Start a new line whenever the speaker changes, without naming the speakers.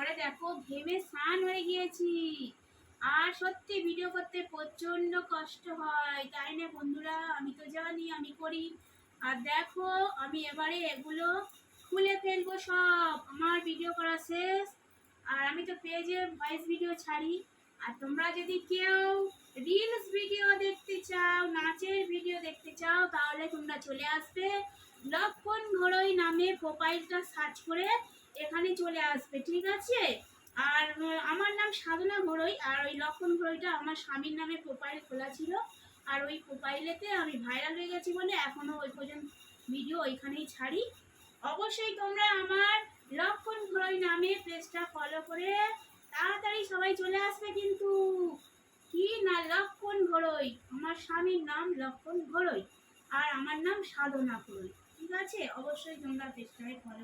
পরে দেখো ঘেমে স্নান হয়ে গিয়েছি। আর সত্যি ভিডিও করতে প্রচন্ড কষ্ট হয়, তাই না বন্ধুরা? আমি তো জানি, আমি করি। আর দেখো আমি এবারে এগুলো খুলে ফেলবো সব, আমার ভিডিও করা শেষ। আর আমি তো পেজে ভয়েস ভিডিও ছাড়ি। আর তোমরা যদি কেউ রিলস ভিডিও দেখতে চাও, নাচের ভিডিও দেখতে চাও, তাহলে তোমরা চলে আসবে লক্ষণ ঘরোই নামে প্রোফাইলটা সার্চ করে এখানে চলে আসবে, ঠিক আছে? আর আমার নাম সাধনা ঘরোই, আর ওই লক্ষণ ঘরোইটা আমার স্বামীর নামে প্রোফাইল খোলা ছিল। আর ওই প্রোফাইলেতে আমি ভাইরাল হয়ে গেছি বলে এখনও ওই পর্যন্ত ভিডিও ওইখানেই ছাড়ি। অবশ্যই তোমরা আমার লক্ষণ ঘরোই নামে পেজটা ফলো করে তাড়াতাড়ি সবাই চলে আসবে কিন্তু। কি না, লক্ষণ ঘরোই, আমার স্বামীর নাম লক্ষণ ঘরোই আর আমার নাম সাধনা ঘরোই, ঠিক আছে? অবশ্যই তোমরা পেজটাকে ফলো